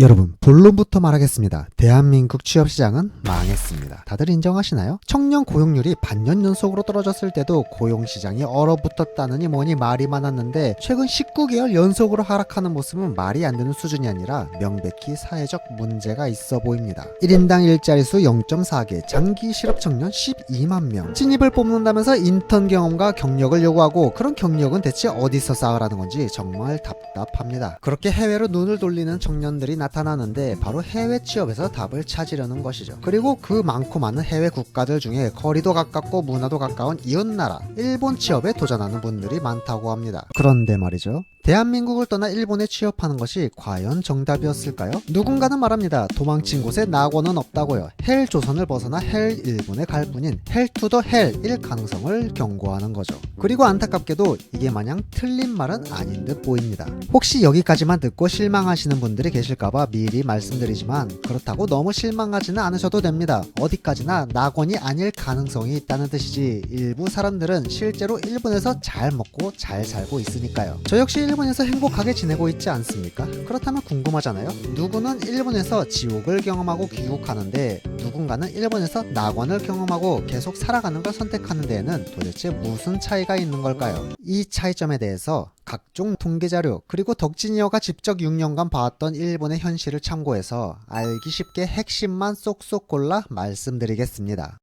여러분, 본론부터 말하겠습니다. 대한민국 취업시장은 망했습니다. 다들 인정하시나요? 청년 고용률이 반년 연속으로 떨어졌을 때도 고용시장이 얼어붙었다느니 뭐니 말이 많았는데 최근 19개월 연속으로 하락하는 모습은 말이 안 되는 수준이 아니라 명백히 사회적 문제가 있어 보입니다. 1인당 일자리 수 0.4개, 장기 실업 청년 12만 명, 신입을 뽑는다면서 인턴 경험과 경력을 요구하고 그런 경력은 대체 어디서 쌓으라는 건지 정말 답답합니다. 그렇게 해외로 눈을 돌리는 청년들이 나타나는데 바로 해외 취업에서 답을 찾으려는 것이죠. 그리고 그 많고 많은 해외 국가들 중에 거리도 가깝고 문화도 가까운 이웃나라 일본 취업에 도전하는 분들이 많다고 합니다. 그런데 말이죠, 대한민국을 떠나 일본에 취업하는 것이 과연 정답이었을까요? 누군가는 말합니다. 도망친 곳에 낙원은 없다고요. 헬 조선을 벗어나 헬 일본에 갈 뿐인 헬 투 더 헬일 가능성을 경고하는 거죠. 그리고 안타깝게도 이게 마냥 틀린 말은 아닌 듯 보입니다. 혹시 여기까지만 듣고 실망하시는 분들이 계실까봐 미리 말씀드리지만 그렇다고 너무 실망하지는 않으셔도 됩니다. 어디까지나 낙원이 아닐 가능성이 있다는 뜻이지 일부 사람들은 실제로 일본에서 잘 먹고 잘 살고 있으니까요. 저 역시 일본에서 행복하게 지내고 있지 않습니까? 그렇다면 궁금하잖아요. 누구는 일본에서 지옥을 경험하고 귀국하는데 누군가는 일본에서 낙원을 경험하고 계속 살아가는 걸 선택하는 데에는 도대체 무슨 차이가 있는 걸까요? 이 차이점에 대해서 각종 통계자료 그리고 덕진이어가 직접 6년간 봐왔던 일본의 현실을 참고해서 알기 쉽게 핵심만 쏙쏙 골라 말씀드리겠습니다.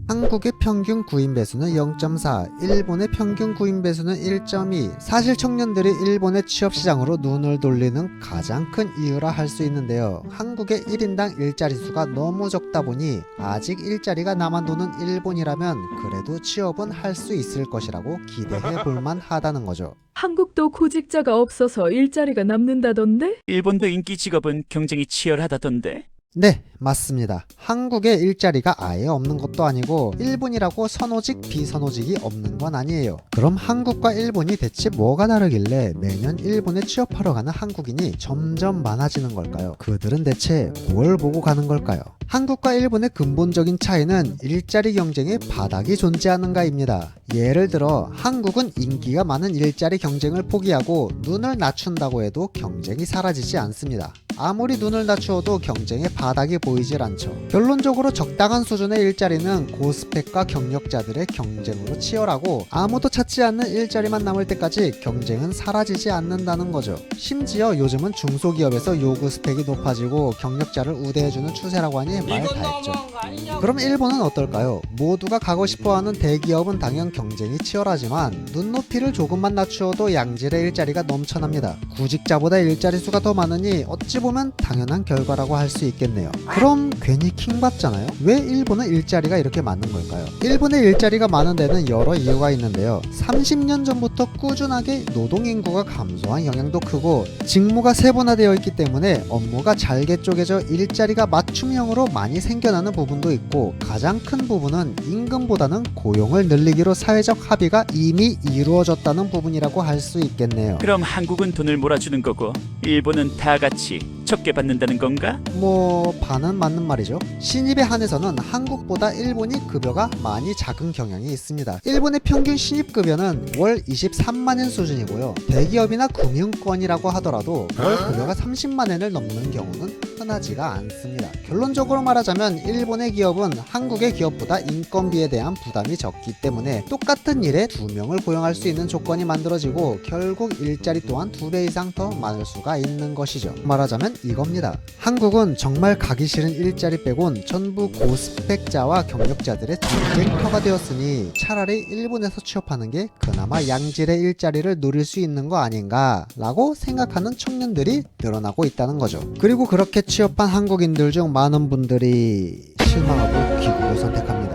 한국의 평균 구인 배수는 0.4, 일본의 평균 구인 배수는 1.2. 사실 청년들이 일본의 취업시장으로 눈을 돌리는 가장 큰 이유라 할 수 있는데요. 한국의 1인당 일자리 수가 너무 적다 보니 아직 일자리가 남아도는 일본이라면 그래도 취업은 할 수 있을 것이라고 기대해 볼만 하다는 거죠. 한국도 구직자가 없어서 일자리가 남는다던데? 일본도 인기 직업은 경쟁이 치열하다던데. 네, 맞습니다. 한국에 일자리가 아예 없는 것도 아니고 일본이라고 선호직, 비선호직이 없는 건 아니에요. 그럼 한국과 일본이 대체 뭐가 다르길래 매년 일본에 취업하러 가는 한국인이 점점 많아지는 걸까요? 그들은 대체 뭘 보고 가는 걸까요? 한국과 일본의 근본적인 차이는 일자리 경쟁의 바닥이 존재하는가입니다. 예를 들어 한국은 인기가 많은 일자리 경쟁을 포기하고 눈을 낮춘다고 해도 경쟁이 사라지지 않습니다. 아무리 눈을 낮추어도 경쟁의 바닥이 보이질 않죠. 결론적으로 적당한 수준의 일자리는 고스펙과 경력자들의 경쟁으로 치열하고 아무도 찾지 않는 일자리만 남을 때까지 경쟁은 사라지지 않는다는 거죠. 심지어 요즘은 중소기업에서 요구 스펙이 높아지고 경력자를 우대해주는 추세라고 하니 말 다 했죠. 그럼 일본은 어떨까요? 모두가 가고 싶어하는 대기업은 당연 경쟁이 치열하지만 눈높이를 조금만 낮추어도 양질의 일자리가 넘쳐납니다. 구직자보다 일자리 수가 더 많으니 어찌 보면 당연한 결과라고 할 수 있겠네요. 그럼 괜히 킹받잖아요? 왜 일본은 일자리가 이렇게 많은 걸까요? 일본의 일자리가 많은 데는 여러 이유가 있는데요. 30년 전부터 꾸준하게 노동인구가 감소한 영향도 크고 직무가 세분화되어 있기 때문에 업무가 잘게 쪼개져 일자리가 맞춤형으로 많이 생겨나는 부분도 있고 가장 큰 부분은 임금보다는 고용을 늘리기로 사회적 합의가 이미 이루어졌다는 부분이라고 할 수 있겠네요. 그럼 한국은 돈을 몰아주는 거고 일본은 다 같이 적게 받는다는 건가? 뭐 반은 맞는 말이죠. 신입에 한해서는 한국보다 일본이 급여가 많이 작은 경향이 있습니다. 일본의 평균 신입급여는 월 23만엔 수준이고요. 대기업이나 금융권이라고 하더라도 월 급여가 30만엔을 넘는 경우는 흔하지가 않습니다. 결론적으로 말하자면 일본의 기업은 한국의 기업보다 인건비에 대한 부담이 적기 때문에 똑같은 일에 2명을 고용할 수 있는 조건이 만들어지고 결국 일자리 또한 2배 이상 더 많을 수가 있는 것이죠. 말하자면 이겁니다. 한국은 정말 가기 싫은 일자리 빼곤 전부 고스펙자와 경력자들의 전쟁터가 되었으니 차라리 일본에서 취업하는 게 그나마 양질의 일자리를 누릴 수 있는 거 아닌가 라고 생각하는 청년들이 늘어나고 있다는 거죠. 그리고 그렇게 취업한 한국인들 중 많은 분들이 실망하고 귀국을 선택합니다.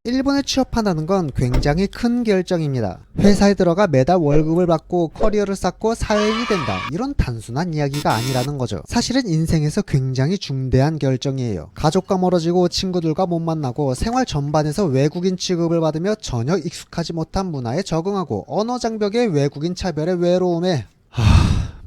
일본에 취업한다는 건 굉장히 큰 결정입니다. 회사에 들어가 매달 월급을 받고 커리어를 쌓고 사회인이 된다. 이런 단순한 이야기가 아니라는 거죠. 사실은 인생에서 굉장히 중대한 결정이에요. 가족과 멀어지고 친구들과 못 만나고 생활 전반에서 외국인 취급을 받으며 전혀 익숙하지 못한 문화에 적응하고 언어 장벽의 외국인 차별의 외로움에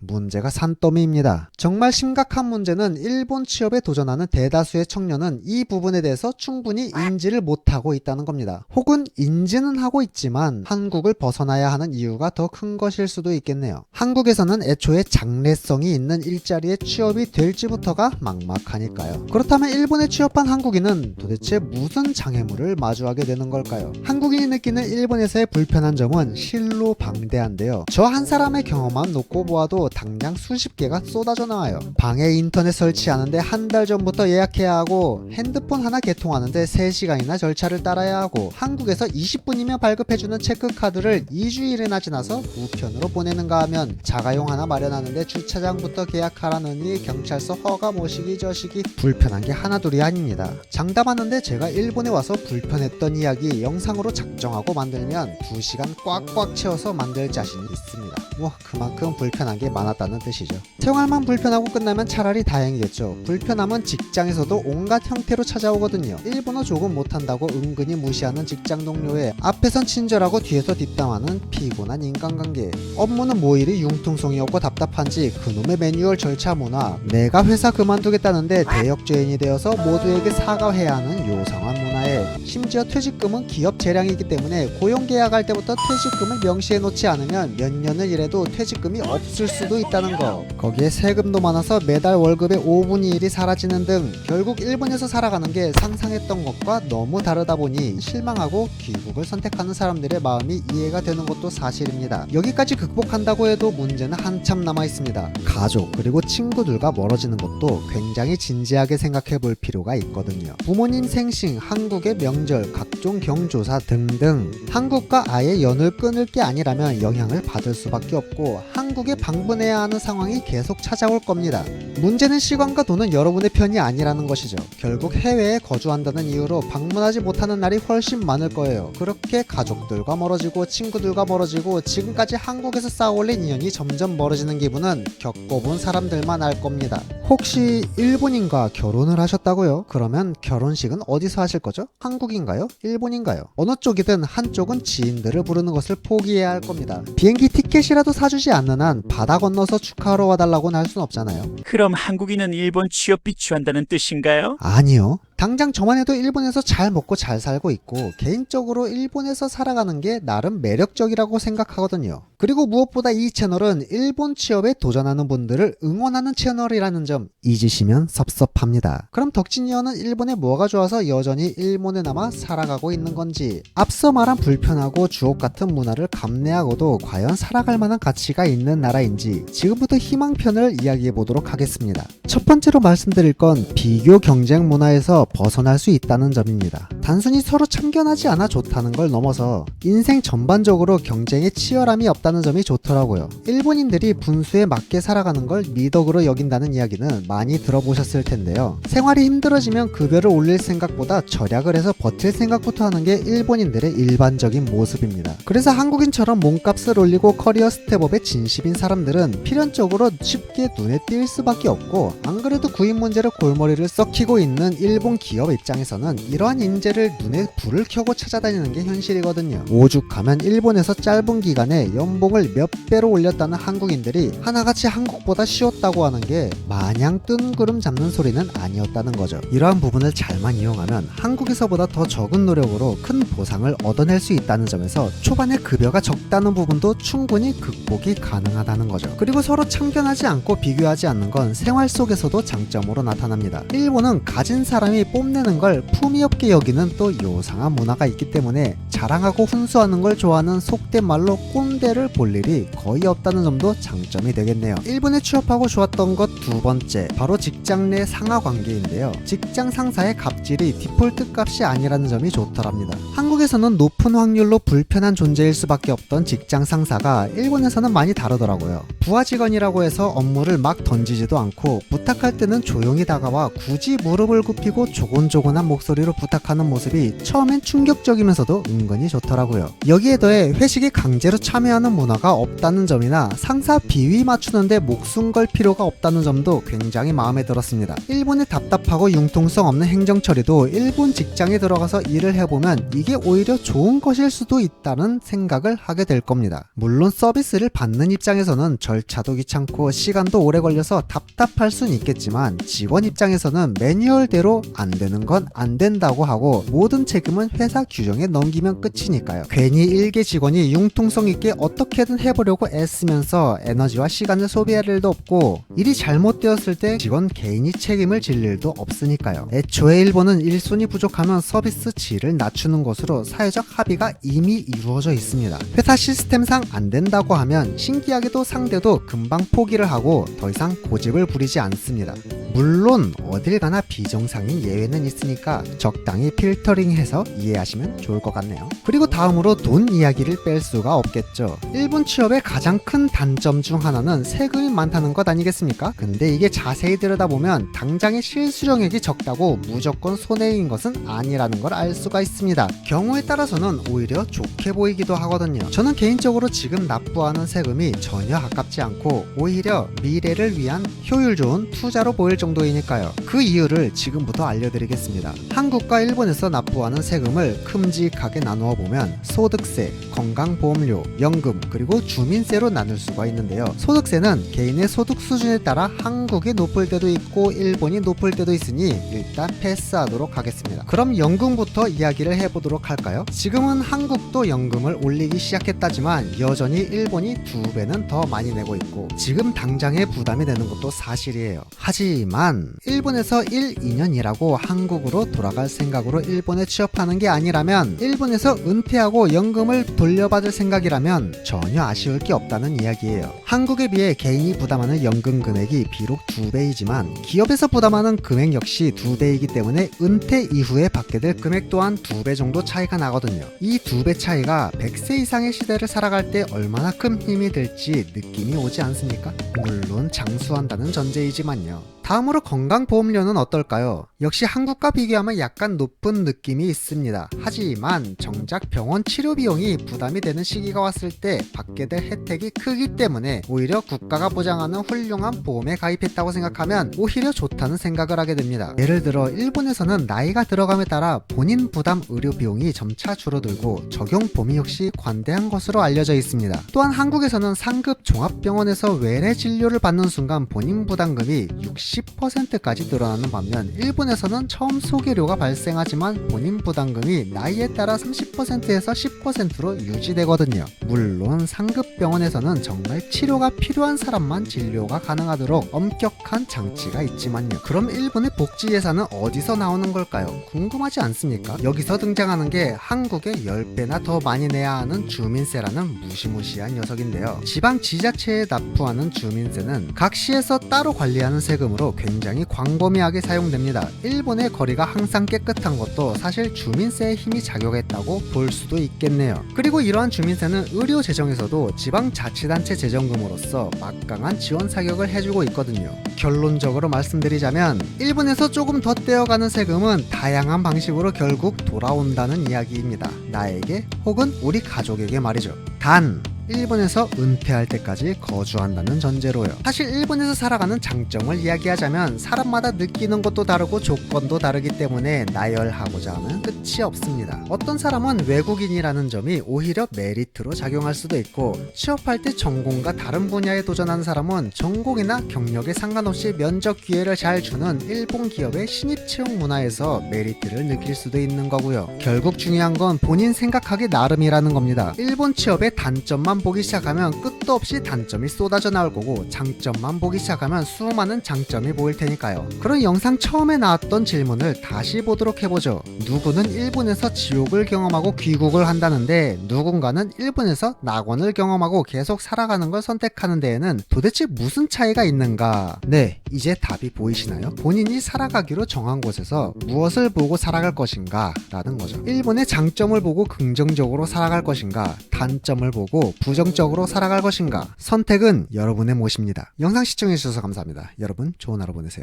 문제가 산더미입니다. 정말 심각한 문제는 일본 취업에 도전하는 대다수의 청년은 이 부분에 대해서 충분히 인지를 못하고 있다는 겁니다. 혹은 인지는 하고 있지만 한국을 벗어나야 하는 이유가 더 큰 것일 수도 있겠네요. 한국에서는 애초에 장래성이 있는 일자리에 취업이 될지부터가 막막하니까요. 그렇다면 일본에 취업한 한국인은 도대체 무슨 장애물을 마주하게 되는 걸까요? 한국인이 느끼는 일본에서의 불편한 점은 실로 방대한데요. 저 한 사람의 경험만 놓고 보아도 당장 수십 개가 쏟아져 나와요. 방에 인터넷 설치하는데 한 달 전부터 예약해야 하고, 핸드폰 하나 개통하는데 3시간이나 절차를 따라야 하고, 한국에서 20분이면 발급해주는 체크카드를 2주일이나 지나서 우편으로 보내는가 하면, 자가용 하나 마련하는데 주차장부터 계약하라느니 경찰서 허가 모시기 저시기, 불편한 게 하나둘이 아닙니다. 장담하는데 제가 일본에 와서 불편했던 이야기 영상으로 작정하고 만들면 2시간 꽉꽉 채워서 만들 자신이 있습니다. 뭐 그만큼 불편한 게 많았다는 뜻이죠. 생활만 불편하고 끝나면 차라리 다행이겠죠. 불편함은 직장에서도 온갖 형태로 찾아오거든요. 일본어 조금 못한다고 은근히 무시하는 직장 동료에 앞에선 친절하고 뒤에서 뒷담화는 피곤한 인간관계, 업무는 뭐 이리 융통성이 없고 답답한지 그놈의 매뉴얼 절차 문화, 내가 회사 그만두겠다는데 대역죄인이 되어서 모두에게 사과해야 하는 요상한 문화에, 심지어 퇴직금은 기업 재량이기 때문에 고용계약할 때부터 퇴직금을 명시해 놓지 않으면 몇 년을 일해도 퇴직금이 없을 수도 있다는 거, 거기에 세금도 많아서 매달 월급의 5분의 1이 사라지는 등 결국 일본에서 살아가는 게 상상했던 것과 너무 다르다 보니 실망하고 귀국을 선택하는 사람들의 마음이 이해가 되는 것도 사실입니다. 여기까지 극복한다고 해도 문제는 한참 남아 있습니다. 가족 그리고 친구들과 멀어지는 것도 굉장히 진지하게 생각해 볼 필요가 있거든요. 부모님 생신, 한국의 명절, 각종 경조사 등등 한국과 아예 연을 끊을 게 아니라면 영향을 받을 수밖에 없고 한국에 방문해야 하는 상황이 계속 찾아올 겁니다. 문제는 시간과 돈은 여러분의 편이 아니라는 것이죠. 결국 해외에 거주한다는 이유로 방문하지 못하는 날이 훨씬 많을 거예요. 그렇게 가족들과 멀어지고 친구들과 멀어지고 지금까지 한국에서 쌓아올린 인연이 점점 멀어지는 기분은 겪어본 사람들만 알 겁니다. 혹시 일본인과 결혼을 하셨다고요? 그러면 결혼식은 어디서 하실 거죠? 한국인가요? 일본인가요? 어느 쪽이든 한쪽은 지인들을 부르는 것을 포기해야 할 겁니다. 비행기 티켓이라도 사주지 않는 한 바다 건너서 축하하러 와달라고는 할 순 없잖아요. 그럼 한국인은 일본 취업 비추한다는 뜻인가요? 아니요. 당장 저만 해도 일본에서 잘 먹고 잘 살고 있고 개인적으로 일본에서 살아가는 게 나름 매력적이라고 생각하거든요. 그리고 무엇보다 이 채널은 일본 취업에 도전하는 분들을 응원하는 채널이라는 점 잊으시면 섭섭합니다. 그럼 덕진이어는 일본에 뭐가 좋아서 여전히 일본에 남아 살아가고 있는 건지, 앞서 말한 불편하고 주옥같은 문화를 감내하고도 과연 살아갈 만한 가치가 있는 나라인지 지금부터 희망편을 이야기해 보도록 하겠습니다. 첫 번째로 말씀드릴 건 비교 경쟁 문화에서 벗어날 수 있다는 점입니다. 단순히 서로 참견하지 않아 좋다는 걸 넘어서 인생 전반적으로 경쟁에 치열함이 없다는 점이 좋더라고요. 일본인들이 분수에 맞게 살아가는 걸 미덕으로 여긴다는 이야기는 많이 들어보셨을 텐데요. 생활이 힘들어지면 급여를 올릴 생각보다 절약을 해서 버틸 생각부터 하는 게 일본인들의 일반적인 모습입니다. 그래서 한국인처럼 몸값을 올리고 커리어 스텝업에 진심인 사람들은 필연적으로 쉽게 눈에 띌 수밖에 없고, 안 그래도 구인 문제로 골머리를 썩히고 있는 일본 기업 입장에서는 이러한 인재를 눈에 불을 켜고 찾아다니는 게 현실이거든요. 오죽하면 일본에서 짧은 기간에 연봉을 몇 배로 올렸다는 한국인들이 하나같이 한국보다 쉬웠다고 하는 게 마냥 뜬구름 잡는 소리는 아니었다는 거죠. 이러한 부분을 잘만 이용하면 한국에서보다 더 적은 노력으로 큰 보상을 얻어낼 수 있다는 점에서 초반에 급여가 적다는 부분도 충분히 극복이 가능하다는 거죠. 그리고 서로 참견하지 않고 비교하지 않는 건 생활 속에서도 장점으로 나타납니다. 일본은 가진 사람이 뽐내는 걸 품위 없게 여기는 또 요상한 문화가 있기 때문에 자랑하고 훈수하는 걸 좋아하는 속된 말로 꼰대를 볼 일이 거의 없다는 점도 장점이 되겠네요. 일본에 취업하고 좋았던 것 두 번째, 바로 직장 내 상하 관계인데요. 직장 상사의 갑질이 디폴트 값이 아니라는 점이 좋더랍니다. 한국에서는 높은 확률로 불편한 존재일 수밖에 없던 직장 상사가 일본에서는 많이 다르더라고요. 부하 직원이라고 해서 업무를 막 던지지도 않고 부탁할 때는 조용히 다가와 굳이 무릎을 굽히고 조곤조곤한 목소리로 부탁하는 모습이 처음엔 충격적이면서도 은근히 좋더라고요. 여기에 더해 회식에 강제로 참여하는 문화가 없다는 점이나 상사 비위 맞추는데 목숨 걸 필요가 없다는 점도 굉장히 마음에 들었습니다. 일본의 답답하고 융통성 없는 행정 처리도 일본 직장에 들어가서 일을 해보면 이게 오히려 좋은 것일 수도 있다는 생각을 하게 될 겁니다. 물론 서비스를 받는 입장에서는 절차도 귀찮고 시간도 오래 걸려서 답답할 순 있겠지만 직원 입장에서는 매뉴얼대로 안 되는 건 안 된다고 하고 모든 책임은 회사 규정에 넘기면 끝이니까요. 괜히 일개 직원이 융통성 있게 어떻게든 해보려고 애쓰면서 에너지와 시간을 소비할 일도 없고 일이 잘못되었을 때 직원 개인이 책임을 질 일도 없으니까요. 애초에 일본은 일손이 부족하면 서비스 질을 낮추는 것으로 사회적 합의가 이미 이루어져 있습니다. 회사 시스템상 안 된다고 하면 신기하게도 상대도 금방 포기를 하고 더 이상 고집을 부리지 않습니다. 물론 어딜 가나 비정상인 예외는 있으니까 적당히 필터링해서 이해하시면 좋을 것 같네요. 그리고 다음으로 돈 이야기를 뺄 수가 없겠죠. 일본 취업의 가장 큰 단점 중 하나는 세금이 많다는 것 아니겠습니까? 근데 이게 자세히 들여다보면 당장의 실수령액이 적다고 무조건 손해인 것은 아니라는 걸 알 수가 있습니다. 경우에 따라서는 오히려 좋게 보이기도 하거든요. 저는 개인적으로 지금 납부하는 세금이 전혀 아깝지 않고 오히려 미래를 위한 효율 좋은 투자로 보일 정도이니까요. 그 이유를 지금부터 알려드리겠습니다. 한국과 일본에서 납부하는 세금을 큼직하게 나누어 보면 소득세, 건강보험료, 연금, 그리고 주민세로 나눌 수가 있는데요. 소득세는 개인의 소득 수준에 따라 한국이 높을 때도 있고 일본이 높을 때도 있으니 일단 패스하도록 하겠습니다. 그럼 연금부터 이야기를 해보도록 할까요? 지금은 한국도 연금을 올리기 시작했다지만 여전히 일본이 2배는 더 많이 내고 있고 지금 당장의 부담이 되는 것도 사실이에요. 하지만 일본에서 1, 2년 일하고 한국으로 돌아갈 생각으로 일본에 취업하는 게 아니라면 일본에서 은퇴하고 연금을 돌려받을 생각이라면 전혀 아쉬울 게 없다는 이야기예요. 한국에 비해 개인이 부담하는 연금 금액이 비록 2배이지만 기업에서 부담하는 금액 역시 2배이기 때문에 은퇴 이후에 받게 될 금액 또한 2배 정도 차이가 나거든요. 이 2배 차이가 100세 이상의 시대를 살아갈 때 얼마나 큰 힘이 될지 느낌이 오지 않습니까? 물론 장수한다는 전제이지만요. 다음으로 건강보험료는 어떨까요? 역시 한국과 비교하면 약간 높은 느낌이 있습니다. 하지만 정작 병원 치료 비용이 부담이 되는 시기가 왔을 때 받게 될 혜택이 크기 때문에 오히려 국가가 보장하는 훌륭한 보험에 가입했다고 생각하면 오히려 좋다는 생각을 하게 됩니다. 예를 들어 일본에서는 나이가 들어감에 따라 본인 부담 의료 비용이 점차 줄어들고 적용 범위 역시 관대한 것으로 알려져 있습니다. 또한 한국에서는 상급 종합병원에서 외래 진료를 받는 순간 본인 부담금이 60%까지 늘어나는 반면 일본에서는 처음 소개료가 발생하지만 본인 부담금이 나이에 따라 30%에서 10%로 유지되거든요. 물론 상급 병원에서는 정말 치료가 필요한 사람만 진료가 가능하도록 엄격한 장치가 있지만요. 그럼 일본의 복지 예산은 어디서 나오는 걸까요? 궁금하지 않습니까? 여기서 등장하는 게 한국의 10배나 더 많이 내야 하는 주민세라는 무시무시한 녀석인데요. 지방 지자체에 납부하는 주민세는 각 시에서 따로 관리하는 세금으로 굉장히 광범위하게 사용됩니다. 일본의 거리가 항상 깨끗한 것도 사실 주민세의 힘이 작용했다고 볼 수도 있겠네요. 그리고 이러한 주민세는 의료 재정에서도 지방자치단체 재정금으로서 막강한 지원 사격을 해주고 있거든요. 결론적으로 말씀드리자면 일본에서 조금 더 떼어가는 세금은 다양한 방식으로 결국 돌아온다는 이야기입니다. 나에게 혹은 우리 가족에게 말이죠. 단 일본에서 은퇴할 때까지 거주한다는 전제로요. 사실 일본에서 살아가는 장점을 이야기하자면 사람마다 느끼는 것도 다르고 조건도 다르기 때문에 나열하고자 하면 끝이 없습니다. 어떤 사람은 외국인이라는 점이 오히려 메리트로 작용할 수도 있고 취업할 때 전공과 다른 분야에 도전하는 사람은 전공이나 경력에 상관없이 면접 기회를 잘 주는 일본 기업의 신입 채용 문화에서 메리트를 느낄 수도 있는 거고요. 결국 중요한 건 본인 생각하기 나름이라는 겁니다. 일본 취업의 단점만 보기 시작하면 끝도 없이 단점이 쏟아져 나올 거고 장점만 보기 시작하면 수많은 장점이 보일 테니까요. 그런 영상 처음에 나왔던 질문을 다시 보도록 해보죠. 누구는 일본에서 지옥을 경험하고 귀국을 한다는데 누군가는 일본에서 낙원을 경험하고 계속 살아가는 걸 선택하는 데에는 도대체 무슨 차이가 있는가? 네, 이제 답이 보이시나요? 본인이 살아가기로 정한 곳에서 무엇을 보고 살아갈 것인가? 라는 거죠. 일본의 장점을 보고 긍정적으로 살아갈 것인가? 단점을 보고 부정적으로 살아갈 것인가? 선택은 여러분의 몫입니다. 영상 시청해주셔서 감사합니다. 여러분 좋은 하루 보내세요.